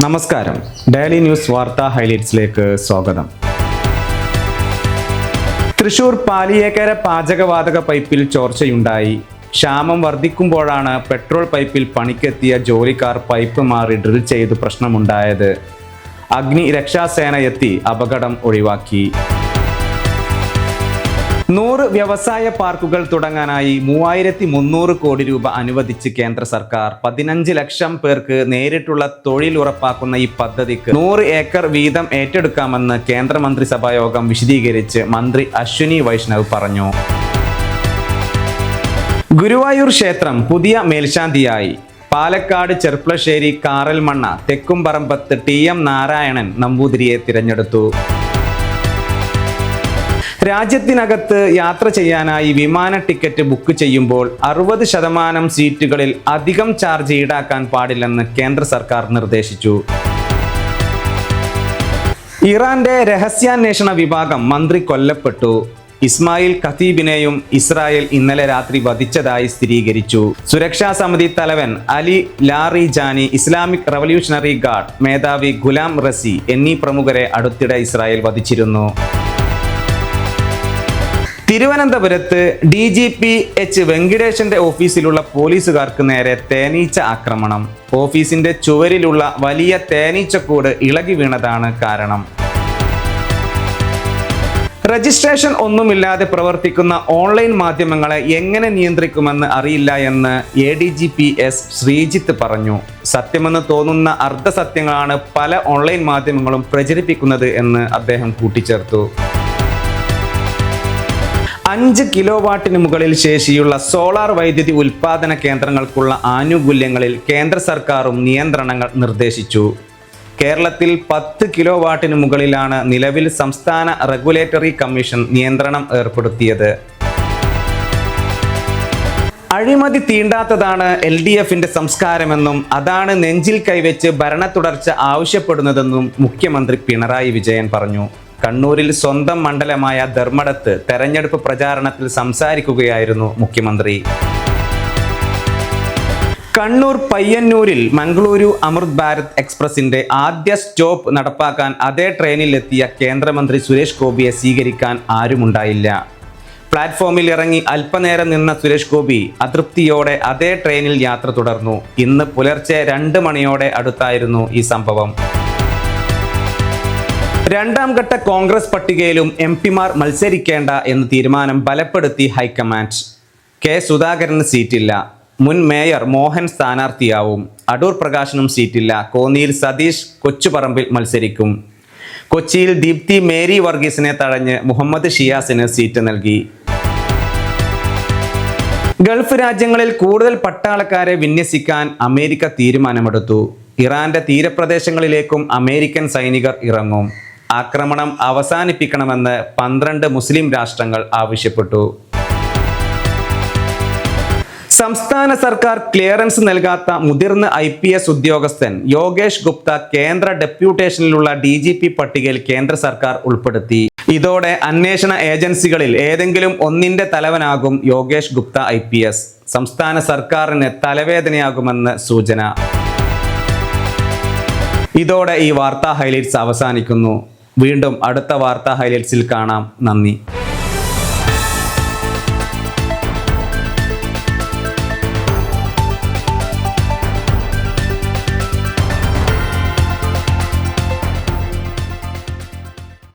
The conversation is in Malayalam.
നമസ്കാരം. ഡെയിലി ന്യൂസ് വാർത്താ ഹൈലൈറ്റ്സിലേക്ക് സ്വാഗതം. തൃശൂർ പാലിയേക്കര പാചകവാതക പൈപ്പിൽ ചോർച്ചയുണ്ടായി. ക്ഷാമം വർദ്ധിക്കുമ്പോഴാണ് പെട്രോൾ പൈപ്പിൽ പണിക്കെത്തിയ ജോലിക്കാർ പൈപ്പ് മാറി ഡ്രിൽ ചെയ്ത് പ്രശ്നമുണ്ടായത്. അഗ്നി രക്ഷാസേന എത്തി അപകടം ഒഴിവാക്കി. 100 വ്യവസായ പാർക്കുകൾ തുടങ്ങാനായി 3300 കോടി രൂപ അനുവദിച്ച് കേന്ദ്ര സർക്കാർ. 15 ലക്ഷം പേർക്ക് നേരിട്ടുള്ള തൊഴിൽ ഉറപ്പാക്കുന്ന ഈ പദ്ധതിക്ക് 100 ഏക്കർ വീതം ഏറ്റെടുക്കാമെന്ന് കേന്ദ്രമന്ത്രിസഭാ യോഗം വിശദീകരിച്ച് മന്ത്രി അശ്വിനി വൈഷ്ണവ് പറഞ്ഞു. ഗുരുവായൂർ ക്ഷേത്രം പുതിയ മേൽശാന്തിയായി. പാലക്കാട് ചെർപ്പളശ്ശേരി കാറൽമണ്ണ തെക്കുംപറമ്പത്ത് TM നാരായണൻ നമ്പൂതിരിയെ തിരഞ്ഞെടുത്തു. രാജ്യത്തിനകത്ത് യാത്ര ചെയ്യാനായി വിമാന ടിക്കറ്റ് ബുക്ക് ചെയ്യുമ്പോൾ 60% സീറ്റുകളിൽ അധികം ചാർജ് ഈടാക്കാൻ പാടില്ലെന്ന് കേന്ദ്ര സർക്കാർ നിർദ്ദേശിച്ചു. ഇറാന്റെ രഹസ്യാന്വേഷണ വിഭാഗം മന്ത്രി കൊല്ലപ്പെട്ടു. ഇസ്മായിൽ ഖതീബിനെയും ഇസ്രായേൽ ഇന്നലെ രാത്രി വധിച്ചതായി സ്ഥിരീകരിച്ചു. സുരക്ഷാ സമിതി തലവൻ Ali Larijani, Islamic revolutionary guard മേധാവി ഗുലാം റസി എന്നീ പ്രമുഖരെ അടുത്തിടെ ഇസ്രായേൽ വധിച്ചിരുന്നു. തിരുവനന്തപുരത്ത് DGP H വെങ്കിടേശന്റെ ഓഫീസിലുള്ള പോലീസുകാർക്ക് നേരെ തേനീച്ച ആക്രമണം. ഓഫീസിന്റെ ചുവരിലുള്ള വലിയ തേനീച്ചക്കൂട് ഇളകി വീണതാണ് കാരണം. രജിസ്ട്രേഷൻ ഒന്നുമില്ലാതെ പ്രവർത്തിക്കുന്ന ഓൺലൈൻ മാധ്യമങ്ങളെ എങ്ങനെ നിയന്ത്രിക്കുമെന്ന് അറിയില്ല എന്ന് ADGP S ശ്രീജിത്ത് പറഞ്ഞു. സത്യമെന്ന് തോന്നുന്ന അർദ്ധസത്യങ്ങളാണ് പല ഓൺലൈൻ മാധ്യമങ്ങളും പ്രചരിപ്പിക്കുന്നത് എന്ന് അദ്ദേഹം കൂട്ടിച്ചേർത്തു. 5 കിലോവാട്ടിന് മുകളിൽ ശേഷിയുള്ള സോളാർ വൈദ്യുതി ഉൽപാദന കേന്ദ്രങ്ങൾക്കുള്ള ആനുകൂല്യങ്ങളിൽ കേന്ദ്ര സർക്കാരും നിയന്ത്രണങ്ങൾ നിർദ്ദേശിച്ചു. കേരളത്തിൽ 10 കിലോവാട്ടിന് മുകളിലാണ് നിലവിൽ സംസ്ഥാന റെഗുലേറ്ററി കമ്മീഷൻ നിയന്ത്രണം ഏർപ്പെടുത്തിയത്. അഴിമതി തീണ്ടാത്തതാണ് LDFന്റെ സംസ്കാരമെന്നും അതാണ് നെഞ്ചിൽ കൈവച്ച് ഭരണ തുടർച്ച ആവശ്യപ്പെടുന്നതെന്നും മുഖ്യമന്ത്രി പിണറായി വിജയൻ പറഞ്ഞു. കണ്ണൂരിൽ സ്വന്തം മണ്ഡലമായ ധർമ്മടത്ത് തെരഞ്ഞെടുപ്പ് പ്രചാരണത്തിൽ സംസാരിക്കുകയായിരുന്നു മുഖ്യമന്ത്രി. കണ്ണൂർ പയ്യന്നൂരിൽ മംഗളൂരു അമൃത് ഭാരത് എക്സ്പ്രസിന്റെ ആദ്യ സ്റ്റോപ്പ് നടപ്പാക്കാൻ അതേ ട്രെയിനിൽ എത്തിയ കേന്ദ്രമന്ത്രി സുരേഷ് ഗോപിയെ സ്വീകരിക്കാൻ ആരുമുണ്ടായില്ല. പ്ലാറ്റ്ഫോമിൽ ഇറങ്ങി അല്പനേരം നിന്ന സുരേഷ് ഗോപി അതൃപ്തിയോടെ അതേ ട്രെയിനിൽ യാത്ര തുടർന്നു. ഇന്ന് പുലർച്ചെ 2 മണിയോടെ അടുത്തായിരുന്നു ഈ സംഭവം. 2ാം ഘട്ട കോൺഗ്രസ് പട്ടികയിലും MP-മാർ മത്സരിക്കേണ്ട എന്ന തീരുമാനം ബലപ്പെടുത്തി ഹൈക്കമാൻഡ്. K സുധാകരന് സീറ്റില്ല. മുൻ മേയർ മോഹൻ സ്ഥാനാർത്ഥിയാവും. അടൂർ പ്രകാശിനും സീറ്റില്ല. കോന്നിയിൽ സതീഷ് കൊച്ചുപറമ്പിൽ മത്സരിക്കും. കൊച്ചിയിൽ ദീപ്തി മേരി വർഗീസിനെ തഴഞ്ഞ് മുഹമ്മദ് ഷിയാസിന് സീറ്റ് നൽകി. ഗൾഫ് രാജ്യങ്ങളിൽ കൂടുതൽ പട്ടാളക്കാരെ വിന്യസിക്കാൻ അമേരിക്ക തീരുമാനമെടുത്തു. ഇറാന്റെ തീരപ്രദേശങ്ങളിലേക്കും അമേരിക്കൻ സൈനികർ ഇറങ്ങും. ആക്രമണം അവസാനിപ്പിക്കണമെന്ന് 12 മുസ്ലിം രാഷ്ട്രങ്ങൾ ആവശ്യപ്പെട്ടു. സംസ്ഥാന സർക്കാർ ക്ലിയറൻസ് നൽകാത്ത മുതിർന്ന IPS ഉദ്യോഗസ്ഥൻ യോഗേഷ് ഗുപ്ത കേന്ദ്ര ഡെപ്യൂട്ടേഷനിലുള്ള DGP പട്ടികയിൽ കേന്ദ്ര സർക്കാർ ഉൾപ്പെടുത്തി. ഇതോടെ അന്വേഷണ ഏജൻസികളിൽ ഏതെങ്കിലും ഒന്നിന്റെ തലവനാകും യോഗേഷ് ഗുപ്ത IPS. സംസ്ഥാന സർക്കാരിന് തലവേദനയാകുമെന്ന് സൂചന. ഇതോടെ ഈ വാർത്താ ഹൈലൈറ്റ്സ് അവസാനിക്കുന്നു. വീണ്ടും അടുത്ത വാർത്താ ഹൈലൈറ്റ്സിൽ കാണാം. നന്ദി.